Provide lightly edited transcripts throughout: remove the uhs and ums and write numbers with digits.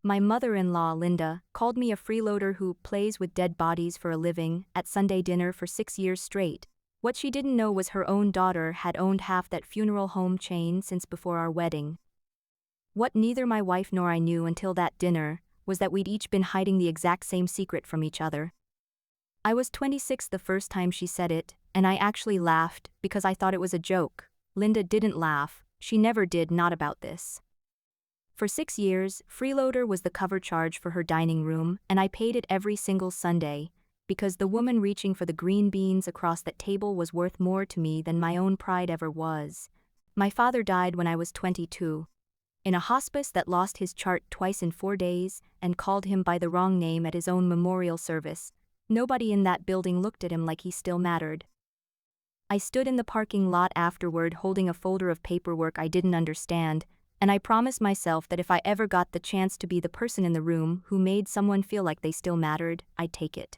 My mother-in-law, Linda, called me a freeloader who plays with dead bodies for a living at Sunday dinner for 6 years straight. What she didn't know was her own daughter had owned half that funeral home chain since before our wedding. What neither my wife nor I knew until that dinner was that we'd each been hiding the exact same secret from each other. I was 26 the first time she said it, and I actually laughed because I thought it was a joke. Linda didn't laugh, she never did, not about this. For 6 years, Freeloader was the cover charge for her dining room, and I paid it every single Sunday, because the woman reaching for the green beans across that table was worth more to me than my own pride ever was. My father died when I was 22. In a hospice that lost his chart twice in 4 days and called him by the wrong name at his own memorial service. Nobody in that building looked at him like he still mattered. I stood in the parking lot afterward holding a folder of paperwork I didn't understand, and I promised myself that if I ever got the chance to be the person in the room who made someone feel like they still mattered, I'd take it.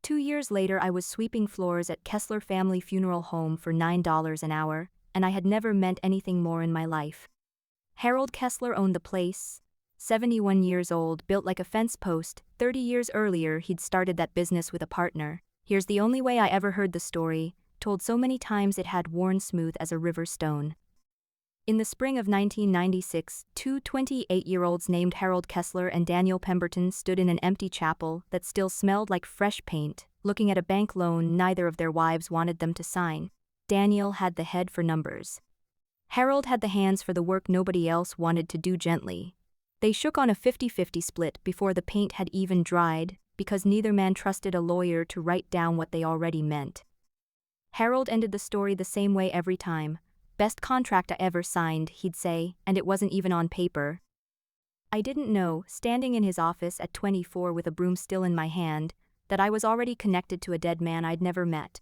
2 years later, I was sweeping floors at Kessler Family Funeral Home for $9 an hour, and I had never meant anything more in my life. Harold Kessler owned the place, 71 years old, built like a fence post. 30 years earlier, he'd started that business with a partner. Here's the only way I ever heard the story, told so many times it had worn smooth as a river stone. In the spring of 1996, two 28-year-olds named Harold Kessler and Daniel Pemberton stood in an empty chapel that still smelled like fresh paint, looking at a bank loan neither of their wives wanted them to sign. Daniel had the head for numbers. Harold had the hands for the work nobody else wanted to do gently. They shook on a 50-50 split before the paint had even dried, because neither man trusted a lawyer to write down what they already meant. Harold ended the story the same way every time. "Best contract I ever signed," he'd say, and it wasn't even on paper. I didn't know, standing in his office at 24 with a broom still in my hand, that I was already connected to a dead man I'd never met.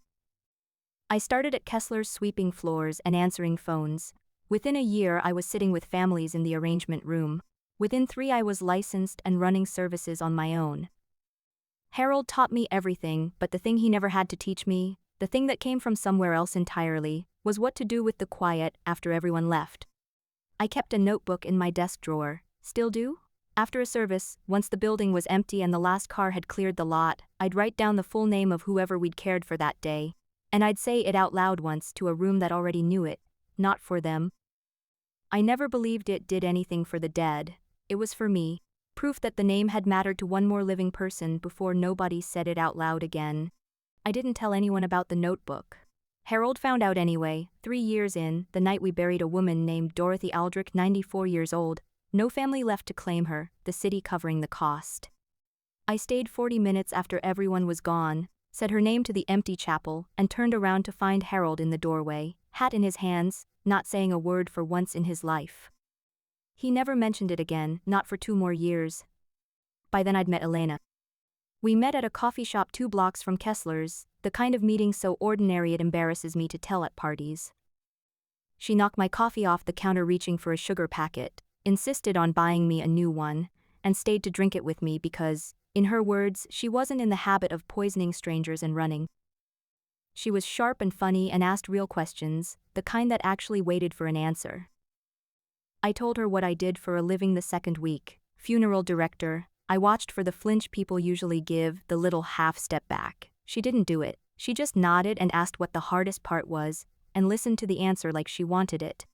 I started at Kessler's sweeping floors and answering phones. Within a year I was sitting with families in the arrangement room. Within 3 I was licensed and running services on my own. Harold taught me everything, but the thing he never had to teach me, the thing that came from somewhere else entirely, was what to do with the quiet after everyone left. I kept a notebook in my desk drawer. Still do? After a service, once the building was empty and the last car had cleared the lot, I'd write down the full name of whoever we'd cared for that day. And I'd say it out loud once to a room that already knew it, not for them. I never believed it did anything for the dead. It was for me, proof that the name had mattered to one more living person before nobody said it out loud again. I didn't tell anyone about the notebook. Harold found out anyway, 3 years in, the night we buried a woman named Dorothy Aldrich, 94 years old. No family left to claim her, the city covering the cost. I stayed 40 minutes after everyone was gone, said her name to the empty chapel, and turned around to find Harold in the doorway, hat in his hands, not saying a word for once in his life. He never mentioned it again, not for 2 more years. By then I'd met Elena. We met at a coffee shop 2 blocks from Kessler's, the kind of meeting so ordinary it embarrasses me to tell at parties. She knocked my coffee off the counter reaching for a sugar packet, insisted on buying me a new one, and stayed to drink it with me because, in her words, she wasn't in the habit of poisoning strangers and running. She was sharp and funny and asked real questions, the kind that actually waited for an answer. I told her what I did for a living the second week, funeral director. I watched for the flinch people usually give, the little half step back. She didn't do it. She just nodded and asked what the hardest part was, and listened to the answer like she wanted it.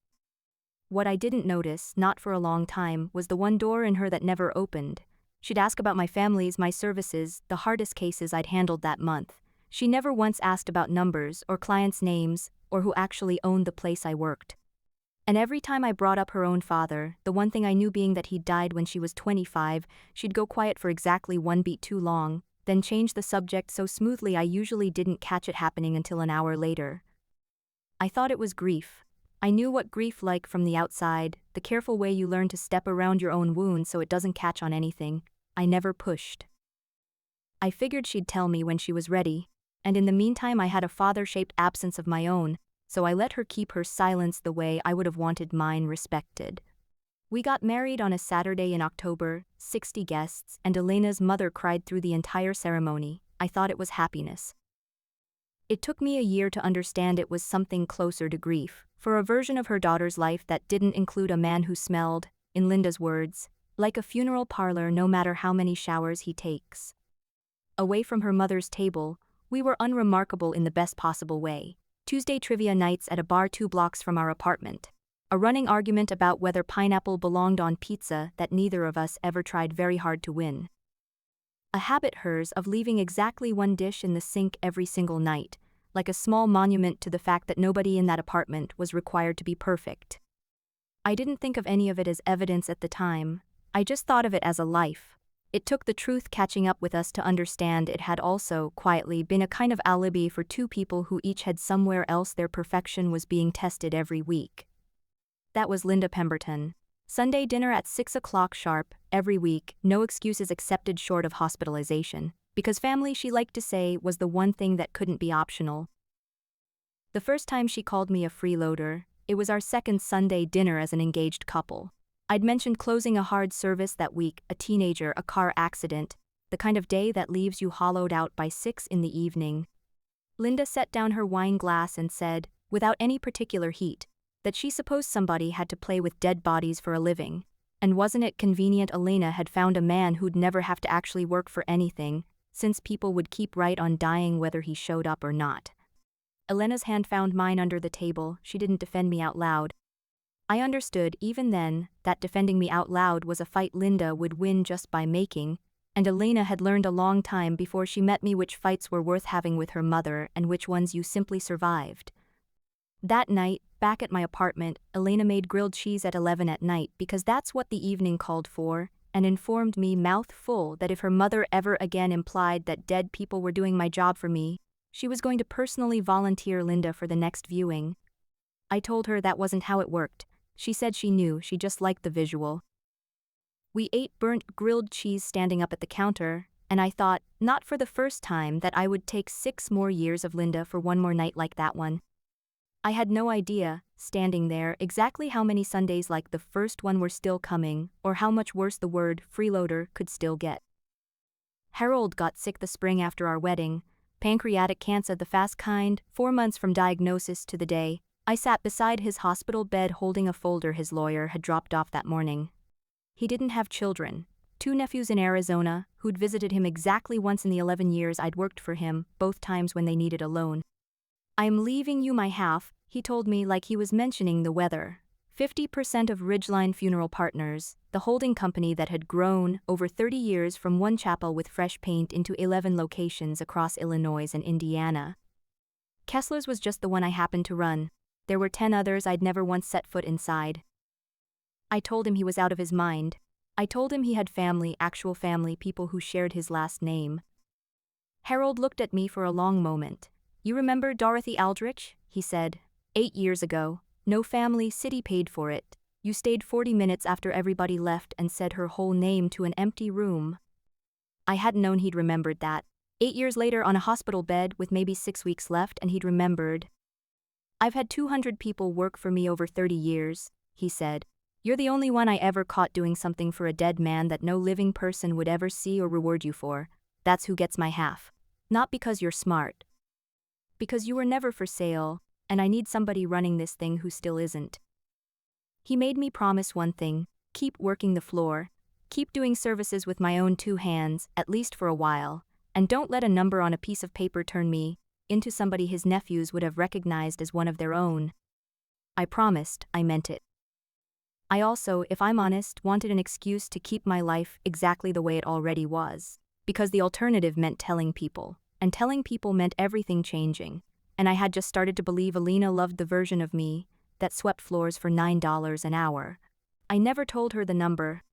What I didn't notice, not for a long time, was the one door in her that never opened. She'd ask about my families, my services, the hardest cases I'd handled that month. She never once asked about numbers or clients' names or who actually owned the place I worked. And every time I brought up her own father, the one thing I knew being that he'd died when she was 25, she'd go quiet for exactly 1 beat too long, then change the subject so smoothly I usually didn't catch it happening until an hour later. I thought it was grief. I knew what grief like from the outside, the careful way you learn to step around your own wound so it doesn't catch on anything. I never pushed. I figured she'd tell me when she was ready, and in the meantime I had a father-shaped absence of my own, so I let her keep her silence the way I would have wanted mine respected. We got married on a Saturday in October, 60 guests, and Elena's mother cried through the entire ceremony. I thought it was happiness. It took me a year to understand it was something closer to grief, for a version of her daughter's life that didn't include a man who smelled, in Linda's words, Like a funeral parlor, no matter how many showers he takes. Away from her mother's table, we were unremarkable in the best possible way. Tuesday trivia nights at a bar 2 blocks from our apartment. A running argument about whether pineapple belonged on pizza that neither of us ever tried very hard to win. A habit hers of leaving exactly one dish in the sink every single night, like a small monument to the fact that nobody in that apartment was required to be perfect. I didn't think of any of it as evidence at the time, I just thought of it as a life. It took the truth catching up with us to understand it had also, quietly, been a kind of alibi for two people who each had somewhere else their perfection was being tested every week. That was Linda Pemberton. Sunday dinner at 6 o'clock sharp, every week, no excuses accepted short of hospitalization, because family, she liked to say, was the one thing that couldn't be optional. The first time she called me a freeloader, it was our second Sunday dinner as an engaged couple. I'd mentioned closing a hard service that week, a teenager, a car accident, the kind of day that leaves you hollowed out by 6 in the evening. Linda set down her wine glass and said, without any particular heat, that she supposed somebody had to play with dead bodies for a living, and wasn't it convenient Elena had found a man who'd never have to actually work for anything, since people would keep right on dying whether he showed up or not. Elena's hand found mine under the table, she didn't defend me out loud. I understood, even then, that defending me out loud was a fight Linda would win just by making, and Elena had learned a long time before she met me which fights were worth having with her mother and which ones you simply survived. That night, back at my apartment, Elena made grilled cheese at 11 at night because that's what the evening called for, and informed me mouth full that if her mother ever again implied that dead people were doing my job for me, she was going to personally volunteer Linda for the next viewing. I told her that wasn't how it worked. She said she knew, she just liked the visual. We ate burnt grilled cheese standing up at the counter, and I thought, not for the first time, that I would take 6 more years of Linda for one more night like that one. I had no idea, standing there, exactly how many Sundays like the first one were still coming, or how much worse the word freeloader could still get. Harold got sick the spring after our wedding, pancreatic cancer, the fast kind, 4 months from diagnosis to the day. I sat beside his hospital bed holding a folder his lawyer had dropped off that morning. He didn't have children, 2 nephews in Arizona, who'd visited him exactly once in the 11 years I'd worked for him, both times when they needed a loan. I'm leaving you my half, he told me like he was mentioning the weather. 50% of Ridgeline Funeral Partners, the holding company that had grown over 30 years from one chapel with fresh paint into 11 locations across Illinois and Indiana. Kessler's was just the one I happened to run. There were 10 others I'd never once set foot inside. I told him he was out of his mind. I told him he had family, actual family, people who shared his last name. Harold looked at me for a long moment. You remember Dorothy Aldrich? He said. 8 years ago. No family, city paid for it. You stayed 40 minutes after everybody left and said her whole name to an empty room. I hadn't known he'd remembered that. 8 years later on a hospital bed with maybe 6 weeks left and he'd remembered. I've had 200 people work for me over 30 years, he said. You're the only one I ever caught doing something for a dead man that no living person would ever see or reward you for. That's who gets my half. Not because you're smart. Because you were never for sale, and I need somebody running this thing who still isn't. He made me promise one thing, keep working the floor, keep doing services with my own 2 hands, at least for a while, and don't let a number on a piece of paper turn me into somebody his nephews would have recognized as one of their own. I promised, I meant it. I also, if I'm honest, wanted an excuse to keep my life exactly the way it already was, because the alternative meant telling people, and telling people meant everything changing, and I had just started to believe Elena loved the version of me that swept floors for $9 an hour. I never told her the number.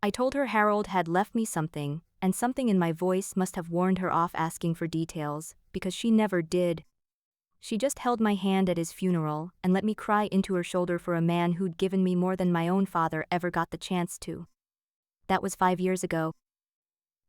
I told her Harold had left me something, and something in my voice must have warned her off asking for details, because she never did. She just held my hand at his funeral and let me cry into her shoulder for a man who'd given me more than my own father ever got the chance to. That was 5 years ago.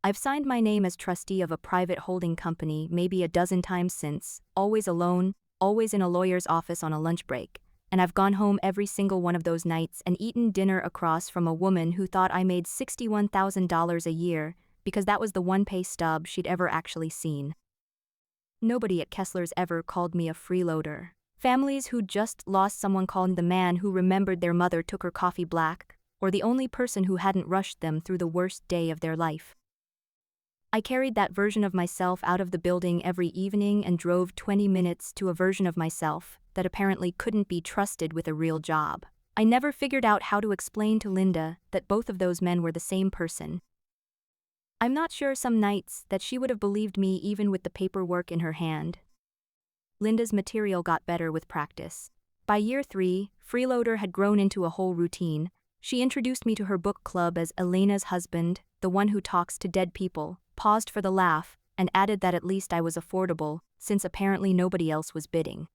I've signed my name as trustee of a private holding company maybe a dozen times since, always alone, always in a lawyer's office on a lunch break, and I've gone home every single one of those nights and eaten dinner across from a woman who thought I made $61,000 a year because that was the one pay stub she'd ever actually seen. Nobody at Kessler's ever called me a freeloader. Families who'd just lost someone called the man who remembered their mother took her coffee black, or the only person who hadn't rushed them through the worst day of their life. I carried that version of myself out of the building every evening and drove 20 minutes to a version of myself that apparently couldn't be trusted with a real job. I never figured out how to explain to Linda that both of those men were the same person. I'm not sure some nights that she would have believed me even with the paperwork in her hand. Linda's material got better with practice. By year 3, Freeloader had grown into a whole routine. She introduced me to her book club as Elena's husband, the one who talks to dead people, paused for the laugh, and added that at least I was affordable, since apparently nobody else was bidding.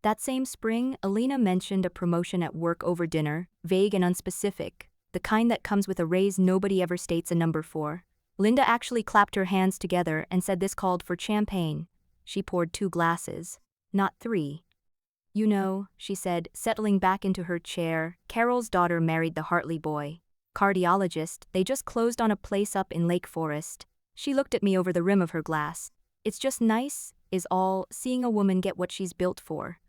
That same spring, Elena mentioned a promotion at work over dinner, vague and unspecific, the kind that comes with a raise nobody ever states a number for. Linda actually clapped her hands together and said this called for champagne. She poured 2 glasses, not 3. You know, she said, settling back into her chair, Carol's daughter married the Hartley boy. Cardiologist, they just closed on a place up in Lake Forest. She looked at me over the rim of her glass. It's just nice, is all, seeing a woman get what she's built for.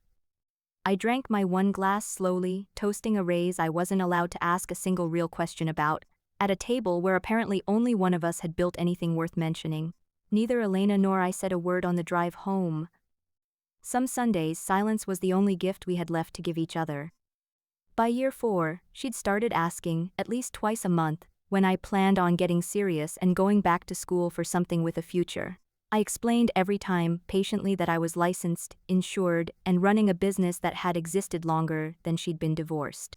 I drank my 1 glass slowly, toasting a raise I wasn't allowed to ask a single real question about, at a table where apparently only one of us had built anything worth mentioning. Neither Elena nor I said a word on the drive home. Some Sundays, silence was the only gift we had left to give each other. By year 4, she'd started asking, at least twice a month, when I planned on getting serious and going back to school for something with a future. I explained every time, patiently, that I was licensed, insured, and running a business that had existed longer than she'd been divorced.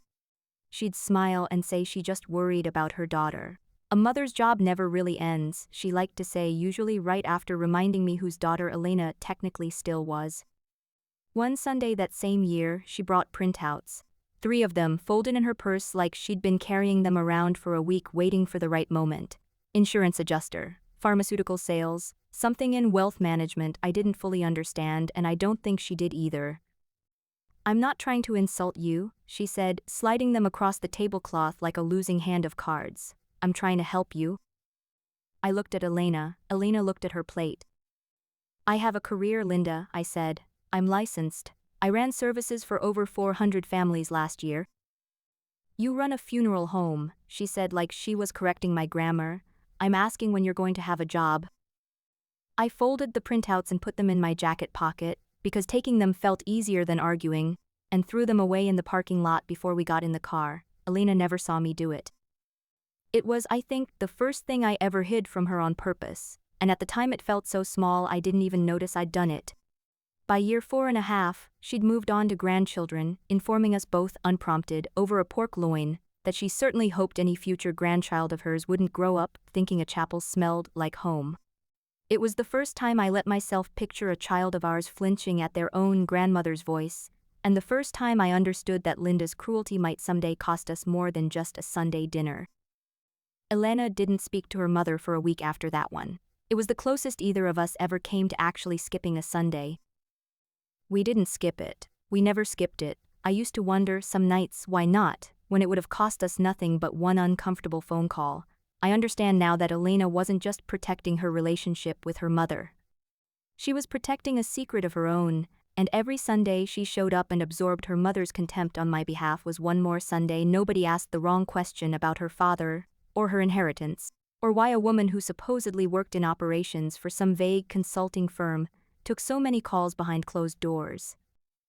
She'd smile and say she just worried about her daughter. A mother's job never really ends, she liked to say, usually right after reminding me whose daughter Elena technically still was. One Sunday that same year, she brought printouts. 3 of them, folded in her purse like she'd been carrying them around for a week waiting for the right moment. Insurance adjuster, pharmaceutical sales, something in wealth management I didn't fully understand, and I don't think she did either. I'm not trying to insult you, she said, sliding them across the tablecloth like a losing hand of cards. I'm trying to help you. I looked at Elena. Elena looked at her plate. I have a career, Linda, I said. I'm licensed. I ran services for over 400 families last year. You run a funeral home, she said like she was correcting my grammar. I'm asking when you're going to have a job. I folded the printouts and put them in my jacket pocket, because taking them felt easier than arguing, and threw them away in the parking lot before we got in the car. Elena never saw me do it. It was, I think, the first thing I ever hid from her on purpose, and at the time it felt so small I didn't even notice I'd done it. By year 4.5, she'd moved on to grandchildren, informing us both, unprompted, over a pork loin, that she certainly hoped any future grandchild of hers wouldn't grow up thinking a chapel smelled like home. It was the first time I let myself picture a child of ours flinching at their own grandmother's voice, and the first time I understood that Linda's cruelty might someday cost us more than just a Sunday dinner. Elena didn't speak to her mother for a week after that one. It was the closest either of us ever came to actually skipping a Sunday. We didn't skip it. We never skipped it. I used to wonder, some nights, why not, when it would have cost us nothing but one uncomfortable phone call. I understand now that Elena wasn't just protecting her relationship with her mother. She was protecting a secret of her own, and every Sunday she showed up and absorbed her mother's contempt on my behalf was one more Sunday nobody asked the wrong question about her father, or her inheritance, or why a woman who supposedly worked in operations for some vague consulting firm took so many calls behind closed doors.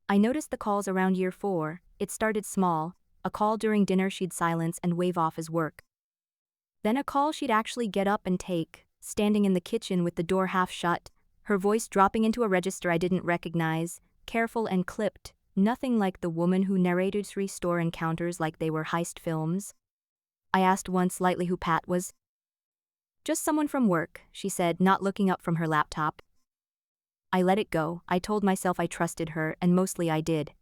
I noticed the calls around year 4. It started small, a call during dinner she'd silence and wave off as work. Then a call she'd actually get up and take, standing in the kitchen with the door half shut, her voice dropping into a register I didn't recognize, careful and clipped, nothing like the woman who narrated 3 store encounters like they were heist films. I asked once lightly who Pat was. Just someone from work, she said, not looking up from her laptop. I let it go. I told myself I trusted her, and mostly I did.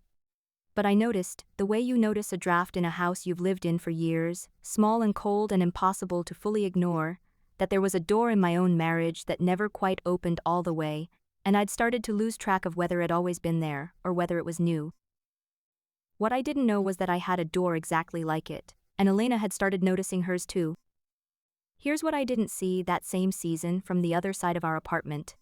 But I noticed, the way you notice a draft in a house you've lived in for years, small and cold and impossible to fully ignore, that there was a door in my own marriage that never quite opened all the way, and I'd started to lose track of whether it always been there, or whether it was new. What I didn't know was that I had a door exactly like it, and Elena had started noticing hers too. Here's what I didn't see that same season from the other side of our apartment.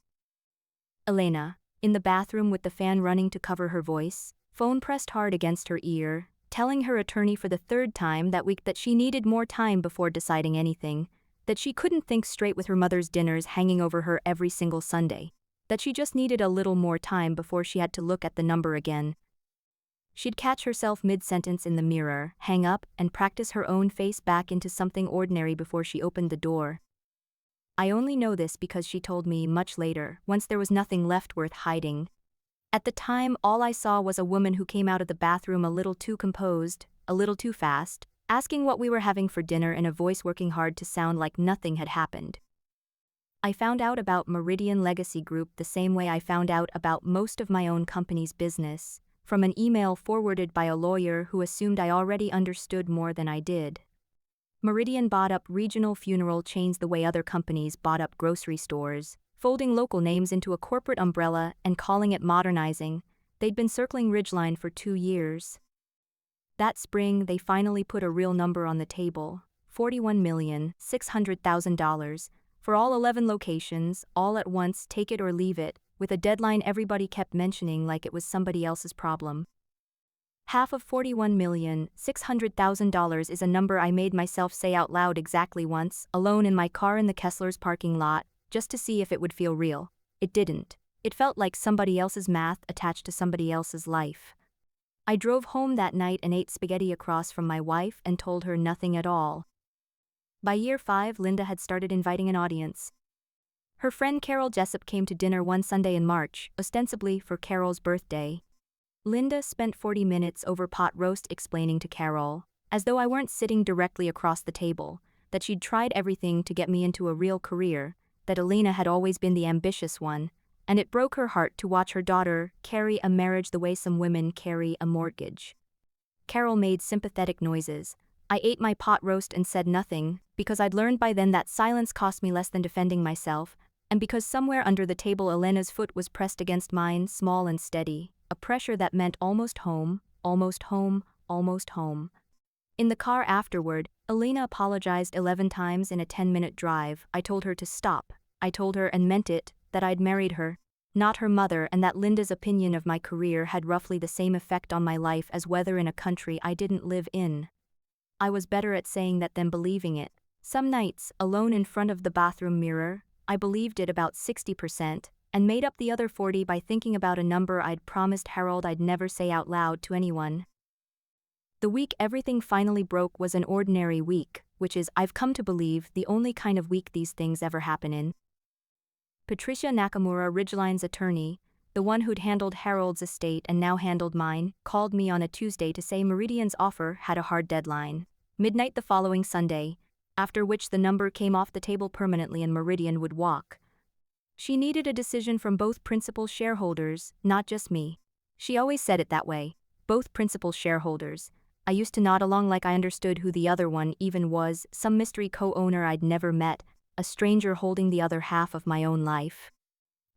Elena, in the bathroom with the fan running to cover her voice, phone pressed hard against her ear, telling her attorney for the third time that week that she needed more time before deciding anything, that she couldn't think straight with her mother's dinners hanging over her every single Sunday, that she just needed a little more time before she had to look at the number again. She'd catch herself mid-sentence in the mirror, hang up, and practice her own face back into something ordinary before she opened the door. I only know this because she told me much later, once there was nothing left worth hiding. At the time, all I saw was a woman who came out of the bathroom a little too composed, a little too fast, asking what we were having for dinner in a voice working hard to sound like nothing had happened. I found out about Meridian Legacy Group the same way I found out about most of my own company's business, from an email forwarded by a lawyer who assumed I already understood more than I did. Meridian bought up regional funeral chains the way other companies bought up grocery stores, folding local names into a corporate umbrella and calling it modernizing. They'd been circling Ridgeline for 2 years. That spring, they finally put a real number on the table, $41,600,000, for all 11 locations, all at once, take it or leave it, with a deadline everybody kept mentioning like it was somebody else's problem. Half of $41,600,000 is a number I made myself say out loud exactly once, alone in my car in the Kessler's parking lot, just to see if it would feel real. It didn't. It felt like somebody else's math attached to somebody else's life. I drove home that night and ate spaghetti across from my wife and told her nothing at all. By year 5, Linda had started inviting an audience. Her friend Carol Jessup came to dinner one Sunday in March, ostensibly for Carol's birthday. Linda spent 40 minutes over pot roast explaining to Carol, as though I weren't sitting directly across the table, that she'd tried everything to get me into a real career, that Elena had always been the ambitious one, and it broke her heart to watch her daughter carry a marriage the way some women carry a mortgage. Carol made sympathetic noises. I ate my pot roast and said nothing, because I'd learned by then that silence cost me less than defending myself, and because somewhere under the table Elena's foot was pressed against mine, small and steady, a pressure that meant almost home, almost home, almost home. In the car afterward, Elena apologized 11 times in a 10-minute drive. I told her to stop. I told her, and meant it, that I'd married her, not her mother, and that Linda's opinion of my career had roughly the same effect on my life as weather in a country I didn't live in. I was better at saying that than believing it. Some nights, alone in front of the bathroom mirror, I believed it about 60%, and made up the other 40 by thinking about a number I'd promised Harold I'd never say out loud to anyone. The week everything finally broke was an ordinary week, which is, I've come to believe, the only kind of week these things ever happen in. Patricia Nakamura, Ridgeline's attorney, the one who'd handled Harold's estate and now handled mine, called me on a Tuesday to say Meridian's offer had a hard deadline, midnight the following Sunday, after which the number came off the table permanently and Meridian would walk. She needed a decision from both principal shareholders, not just me. She always said it that way, both principal shareholders. I used to nod along like I understood who the other one even was, some mystery co-owner I'd never met, a stranger holding the other half of my own life.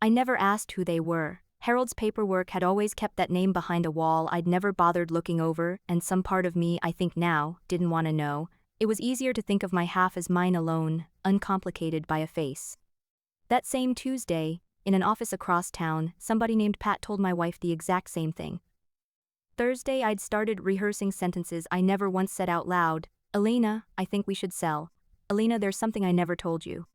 I never asked who they were. Harold's paperwork had always kept that name behind a wall I'd never bothered looking over, and some part of me, I think now, didn't want to know. It was easier to think of my half as mine alone, uncomplicated by a face. That same Tuesday, in an office across town, somebody named Pat told my wife the exact same thing. Thursday I'd started rehearsing sentences I never once said out loud. Elena, I think we should sell. Elena, there's something I never told you.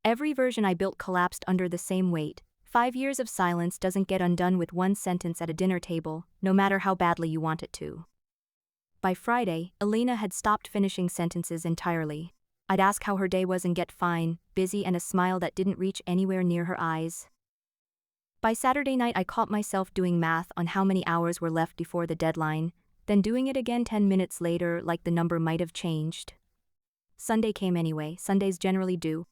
Every version I built collapsed under the same weight. 5 years of silence doesn't get undone with one sentence at a dinner table, no matter how badly you want it to. By Friday, Elena had stopped finishing sentences entirely. I'd ask how her day was and get fine, busy, and a smile that didn't reach anywhere near her eyes. By Saturday night I caught myself doing math on how many hours were left before the deadline, then doing it again 10 minutes later like the number might have changed. Sunday came anyway. Sundays generally do.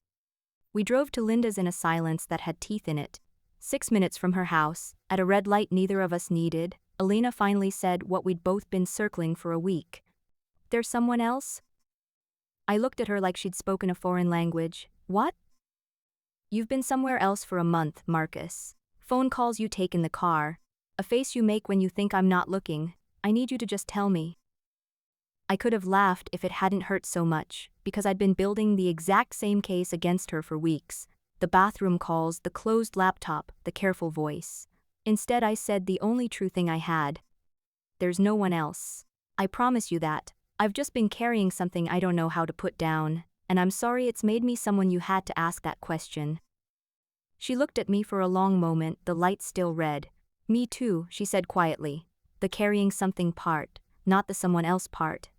We drove to Linda's in a silence that had teeth in it. 6 minutes from her house, at a red light neither of us needed, Elena finally said what we'd both been circling for a week. There's someone else? I looked at her like she'd spoken a foreign language. What? You've been somewhere else for a month, Marcus. Phone calls you take in the car. A face you make when you think I'm not looking. I need you to just tell me. I could have laughed if it hadn't hurt so much, because I'd been building the exact same case against her for weeks. The bathroom calls, the closed laptop, the careful voice. Instead I said the only true thing I had. there's no one else. I promise you that. I've just been carrying something I don't know how to put down, and I'm sorry it's made me someone you had to ask that question. She looked at me for a long moment, the light still red. Me too, she said quietly. The carrying something part, not the someone else part.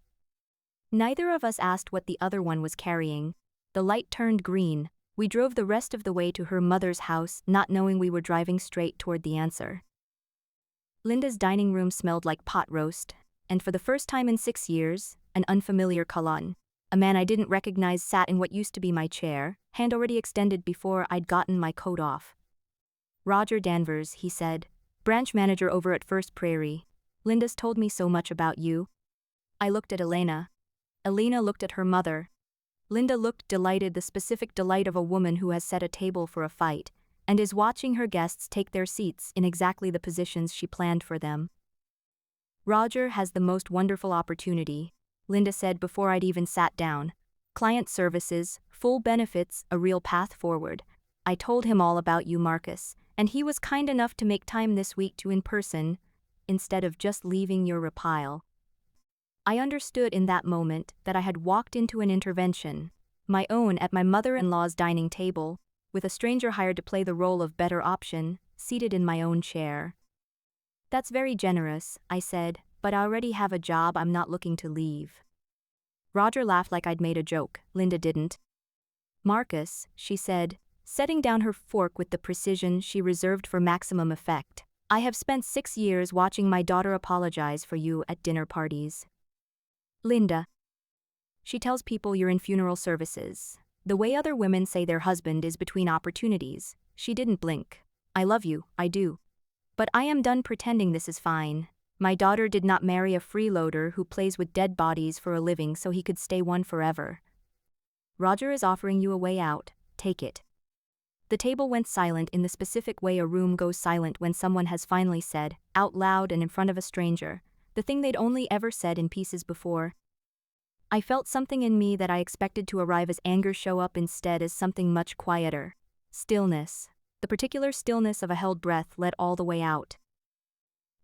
Neither of us asked what the other one was carrying. The light turned green. We drove the rest of the way to her mother's house, not knowing we were driving straight toward the answer. Linda's dining room smelled like pot roast, and for the first time in 6 years, an unfamiliar Kalan, a man I didn't recognize, sat in what used to be my chair, hand already extended before I'd gotten my coat off. Roger Danvers, he said, branch manager over at First Prairie. Linda's told me so much about you. I looked at Elena. Elena looked at her mother. Linda looked delighted, the specific delight of a woman who has set a table for a fight, and is watching her guests take their seats in exactly the positions she planned for them. Roger has the most wonderful opportunity, Linda said before I'd even sat down. Client services, full benefits, a real path forward. I told him all about you, Marcus, and he was kind enough to make time this week to in person, instead of just leaving your repile. I understood in that moment that I had walked into an intervention, my own, at my mother-in-law's dining table, with a stranger hired to play the role of better option, seated in my own chair. That's very generous, I said, but I already have a job, I'm not looking to leave. Roger laughed like I'd made a joke. Linda didn't. Marcus, she said, setting down her fork with the precision she reserved for maximum effect, I have spent 6 years watching my daughter apologize for you at dinner parties. Linda. She tells people you're in funeral services. The way other women say their husband is between opportunities. She didn't blink. I love you, I do. But I am done pretending this is fine. My daughter did not marry a freeloader who plays with dead bodies for a living so he could stay one forever. Roger is offering you a way out, take it. The table went silent in the specific way a room goes silent when someone has finally said, out loud and in front of a stranger, the thing they'd only ever said in pieces before. I felt something in me that I expected to arrive as anger show up instead as something much quieter. Stillness. The particular stillness of a held breath let all the way out.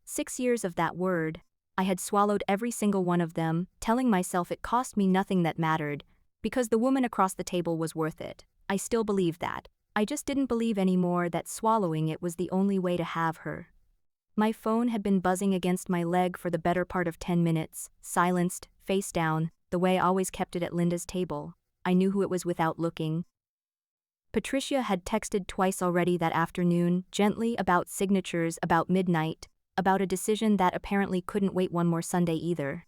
6 years of that word. I had swallowed every single one of them, telling myself it cost me nothing that mattered, because the woman across the table was worth it. I still believed that. I just didn't believe anymore that swallowing it was the only way to have her. My phone had been buzzing against my leg for the better part of 10 minutes, silenced, face down, the way I always kept it at Linda's table. I knew who it was without looking. Patricia had texted twice already that afternoon, gently, about signatures, about midnight, about a decision that apparently couldn't wait one more Sunday either.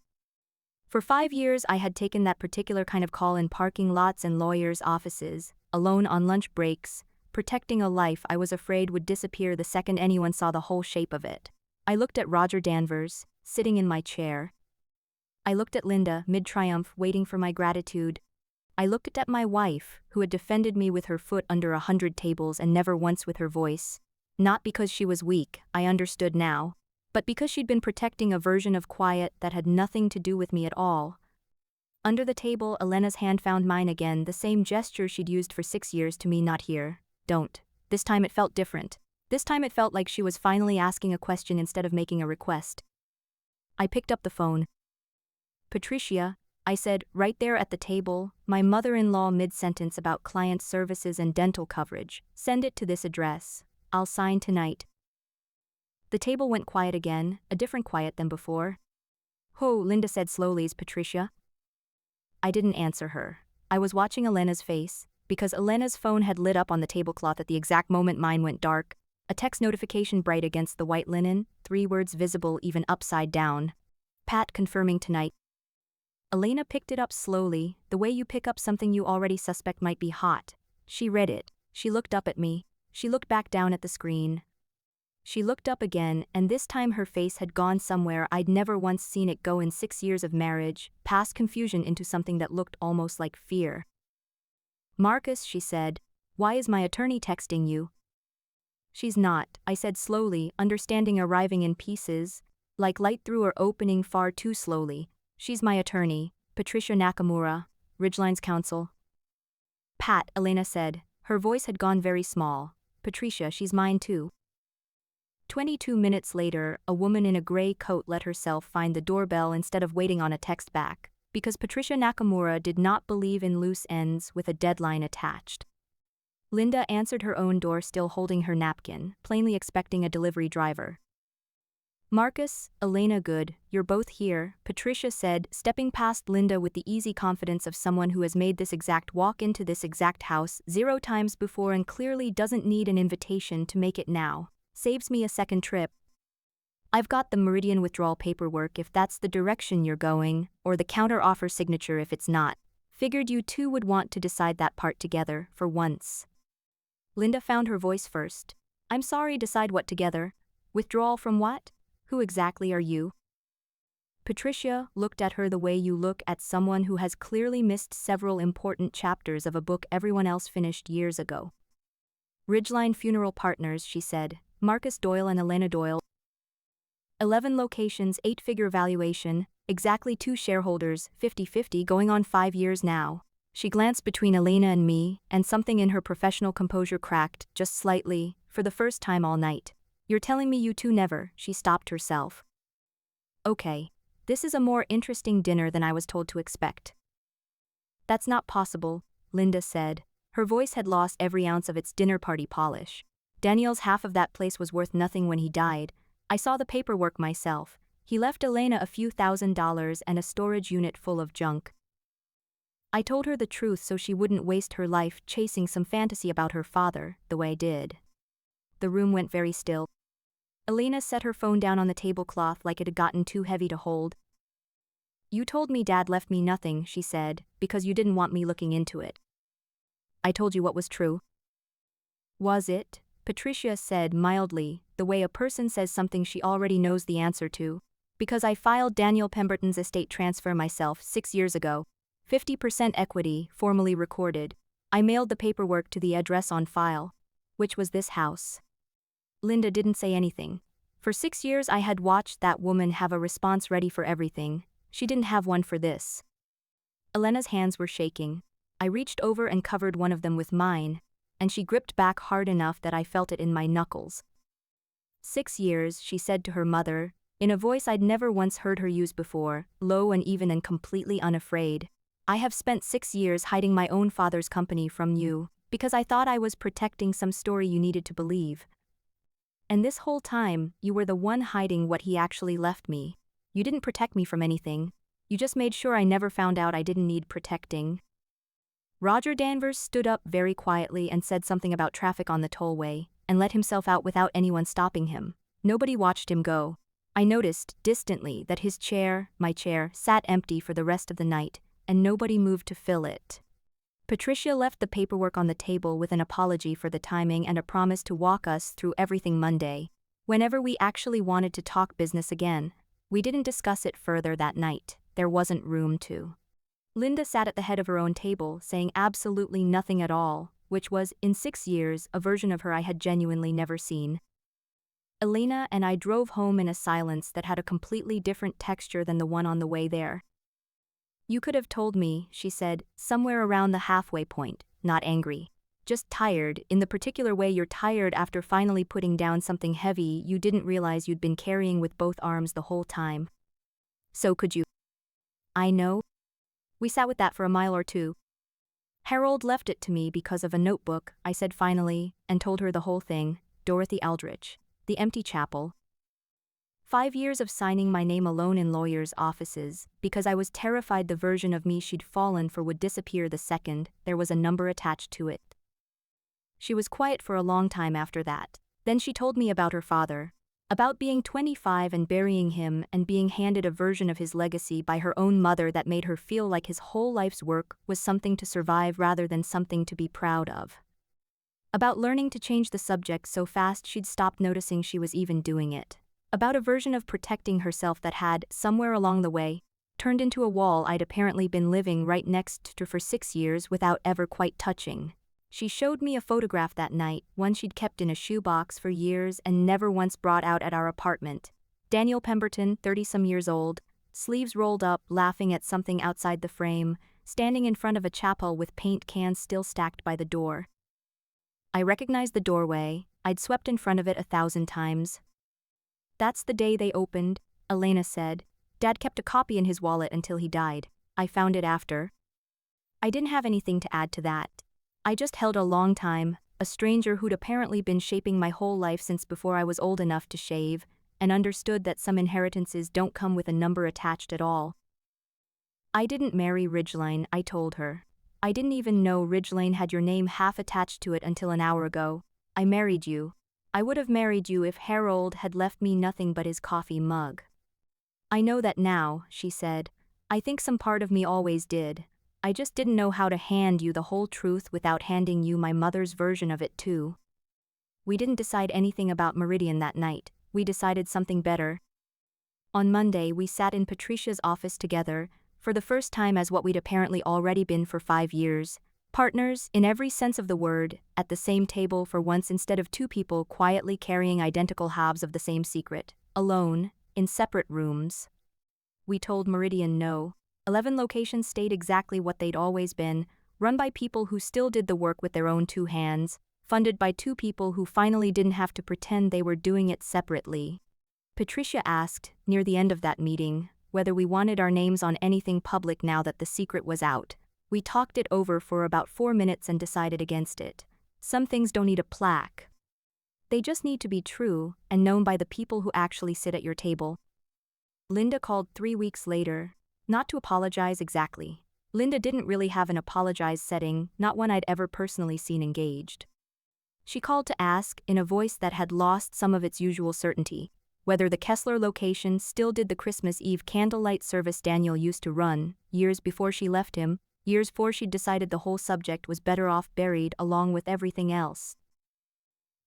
For 5 years I had taken that particular kind of call in parking lots and lawyers' offices, alone on lunch breaks, protecting a life I was afraid would disappear the second anyone saw the whole shape of it. I looked at Roger Danvers, sitting in my chair. I looked at Linda, mid-triumph, waiting for my gratitude. I looked at my wife, who had defended me with her foot under 100 tables and never once with her voice. Not because she was weak, I understood now, but because she'd been protecting a version of quiet that had nothing to do with me at all. Under the table, Elena's hand found mine again, the same gesture she'd used for 6 years to me, not here. Don't. This time it felt different. This time it felt like she was finally asking a question instead of making a request. I picked up the phone. Patricia, I said, right there at the table, my mother-in-law mid-sentence about client services and dental coverage. Send it to this address. I'll sign tonight. The table went quiet again, a different quiet than before. Ho, Linda said slowly, is Patricia? I didn't answer her. I was watching Elena's face, because Elena's phone had lit up on the tablecloth at the exact moment mine went dark, a text notification bright against the white linen, 3 words visible even upside down. Pat confirming tonight. Elena picked it up slowly, the way you pick up something you already suspect might be hot. She read it. She looked up at me. She looked back down at the screen. She looked up again, and this time her face had gone somewhere I'd never once seen it go in 6 years of marriage, past confusion into something that looked almost like fear. Marcus, she said, why is my attorney texting you? She's not, I said slowly, understanding arriving in pieces, like light through or opening far too slowly. She's my attorney, Patricia Nakamura, Ridgeline's counsel. Pat, Elena said. Her voice had gone very small. Patricia, she's mine too. 22 minutes later, a woman in a gray coat let herself find the doorbell instead of waiting on a text back, because Patricia Nakamura did not believe in loose ends with a deadline attached. Linda answered her own door still holding her napkin, plainly expecting a delivery driver. "Marcus, Elena good, you're both here," Patricia said, stepping past Linda with the easy confidence of someone who has made this exact walk into this exact house 0 times before and clearly doesn't need an invitation to make it now. "Saves me a second trip. I've got the Meridian withdrawal paperwork if that's the direction you're going, or the counter-offer signature if it's not. Figured you two would want to decide that part together, for once." Linda found her voice first. "I'm sorry, decide what together? Withdrawal from what? Who exactly are you?" Patricia looked at her the way you look at someone who has clearly missed several important chapters of a book everyone else finished years ago. "Ridgeline Funeral Partners," she said. "Marcus Doyle and Elena Doyle. 11 locations, 8-figure valuation, exactly 2 shareholders, 50-50 going on 5 years now." She glanced between Elena and me, and something in her professional composure cracked, just slightly, for the first time all night. "You're telling me you two never," she stopped herself. "Okay. This is a more interesting dinner than I was told to expect." "That's not possible," Linda said. Her voice had lost every ounce of its dinner party polish. "Daniel's half of that place was worth nothing when he died. I saw the paperwork myself. He left Elena a few $1,000s and a storage unit full of junk. I told her the truth so she wouldn't waste her life chasing some fantasy about her father, the way I did." The room went very still. Elena set her phone down on the tablecloth like it had gotten too heavy to hold. "You told me Dad left me nothing," she said, "because you didn't want me looking into it." "I told you what was true." "Was it?" Patricia said mildly, the way a person says something she already knows the answer to. "Because I filed Daniel Pemberton's estate transfer myself 6 years ago. 50% equity, formally recorded. I mailed the paperwork to the address on file, which was this house." Linda didn't say anything. For 6 years I had watched that woman have a response ready for everything. She didn't have one for this. Elena's hands were shaking. I reached over and covered one of them with mine, and she gripped back hard enough that I felt it in my knuckles. 6 years, she said to her mother, in a voice I'd never once heard her use before, low and even and completely unafraid. "I have spent 6 years hiding my own father's company from you, because I thought I was protecting some story you needed to believe. And this whole time, you were the one hiding what he actually left me. You didn't protect me from anything. You just made sure I never found out I didn't need protecting." Roger Danvers stood up very quietly and said something about traffic on the tollway, and let himself out without anyone stopping him. Nobody watched him go. I noticed, distantly, that his chair, my chair, sat empty for the rest of the night, and nobody moved to fill it. Patricia left the paperwork on the table with an apology for the timing and a promise to walk us through everything Monday. Whenever we actually wanted to talk business again, we didn't discuss it further that night. There wasn't room to. Linda sat at the head of her own table, saying absolutely nothing at all, which was, in 6 years, a version of her I had genuinely never seen. Elena and I drove home in a silence that had a completely different texture than the one on the way there. "You could have told me," she said, "somewhere around the halfway point, not angry. Just tired, in the particular way you're tired after finally putting down something heavy you didn't realize you'd been carrying with both arms the whole time. So could you?" "I know." We sat with that for a mile or two. "Harold left it to me because of a notebook," I said finally, and told her the whole thing. Dorothy Aldrich. The empty chapel. 5 years of signing my name alone in lawyers' offices, because I was terrified the version of me she'd fallen for would disappear the second there was a number attached to it. She was quiet for a long time after that. Then she told me about her father. About being 25 and burying him and being handed a version of his legacy by her own mother that made her feel like his whole life's work was something to survive rather than something to be proud of. About learning to change the subject so fast she'd stopped noticing she was even doing it. About a version of protecting herself that had, somewhere along the way, turned into a wall I'd apparently been living right next to for 6 years without ever quite touching. She showed me a photograph that night, one she'd kept in a shoebox for years and never once brought out at our apartment. Daniel Pemberton, 30-some years old, sleeves rolled up, laughing at something outside the frame, standing in front of a chapel with paint cans still stacked by the door. I recognized the doorway. I'd swept in front of it 1,000 times. That's the day they opened, Elena said. Dad kept a copy in his wallet until he died. I found it after. I didn't have anything to add to that. I just held a long time, a stranger who'd apparently been shaping my whole life since before I was old enough to shave, and understood that some inheritances don't come with a number attached at all. I didn't marry Ridgeline, I told her. I didn't even know Ridgeline had your name half attached to it until an hour ago. I married you. I would have married you if Harold had left me nothing but his coffee mug. I know that now, she said. I think some part of me always did. I just didn't know how to hand you the whole truth without handing you my mother's version of it too. We didn't decide anything about Meridian that night. We decided something better. On Monday we sat in Patricia's office together, for the first time as what we'd apparently already been for 5 years. Partners, in every sense of the word, at the same table for once instead of two people quietly carrying identical halves of the same secret. Alone, in separate rooms. We told Meridian no. 11 locations stayed exactly what they'd always been, run by people who still did the work with their own 2 hands, funded by 2 people who finally didn't have to pretend they were doing it separately. Patricia asked, near the end of that meeting, whether we wanted our names on anything public now that the secret was out. We talked it over for about 4 minutes and decided against it. Some things don't need a plaque. They just need to be true and known by the people who actually sit at your table. Linda called 3 weeks later. Not to apologize exactly. Linda didn't really have an apologize setting, not one I'd ever personally seen engaged. She called to ask, in a voice that had lost some of its usual certainty, whether the Kessler location still did the Christmas Eve candlelight service Daniel used to run, years before she left him, years before she'd decided the whole subject was better off buried along with everything else.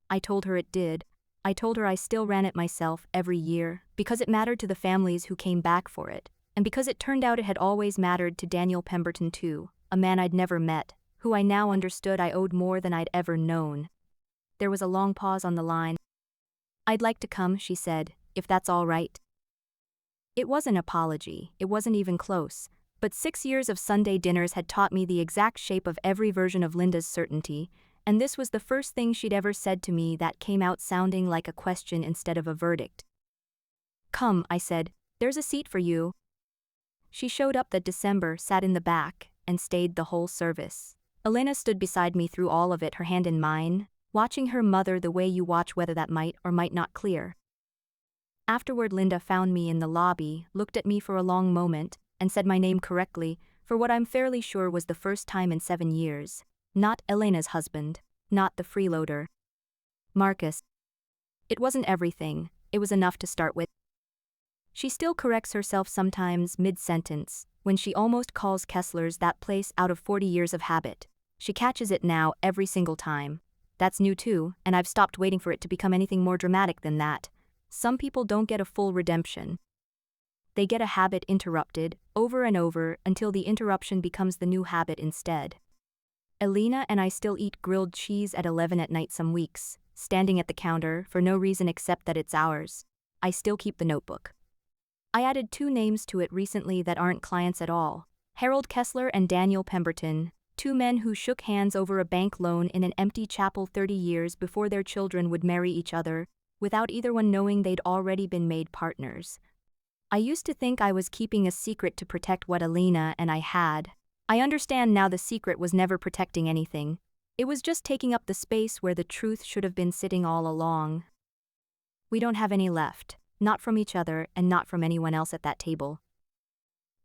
I told her it did. I told her I still ran it myself every year, because it mattered to the families who came back for it. And because it turned out it had always mattered to Daniel Pemberton too, a man I'd never met, who I now understood I owed more than I'd ever known. There was a long pause on the line. I'd like to come, she said, if that's all right. It was an apology, it wasn't even close, but 6 years of Sunday dinners had taught me the exact shape of every version of Linda's certainty, and this was the first thing she'd ever said to me that came out sounding like a question instead of a verdict. Come, I said, there's a seat for you. She showed up that December, sat in the back, and stayed the whole service. Elena stood beside me through all of it, her hand in mine, watching her mother the way you watch whether that might or might not clear. Afterward Linda found me in the lobby, looked at me for a long moment, and said my name correctly, for what I'm fairly sure was the first time in 7 years. Not Elena's husband, not the freeloader. Marcus. It wasn't everything, it was enough to start with. She still corrects herself sometimes mid-sentence, when she almost calls Kessler's that place out of 40 years of habit. She catches it now every single time. That's new too, and I've stopped waiting for it to become anything more dramatic than that. Some people don't get a full redemption. They get a habit interrupted, over and over, until the interruption becomes the new habit instead. Elena and I still eat grilled cheese at 11 at night some weeks, standing at the counter, for no reason except that it's ours. I still keep the notebook. I added 2 names to it recently that aren't clients at all. Harold Kessler and Daniel Pemberton, 2 men who shook hands over a bank loan in an empty chapel 30 years before their children would marry each other, without either one knowing they'd already been made partners. I used to think I was keeping a secret to protect what Elena and I had. I understand now the secret was never protecting anything. It was just taking up the space where the truth should have been sitting all along. We don't have any left. Not from each other and not from anyone else at that table.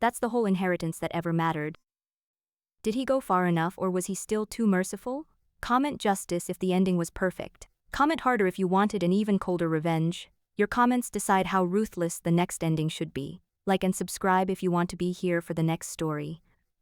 That's the whole inheritance that ever mattered. Did he go far enough or was he still too merciful? Comment justice if the ending was perfect. Comment harder if you wanted an even colder revenge. Your comments decide how ruthless the next ending should be. Like and subscribe if you want to be here for the next story.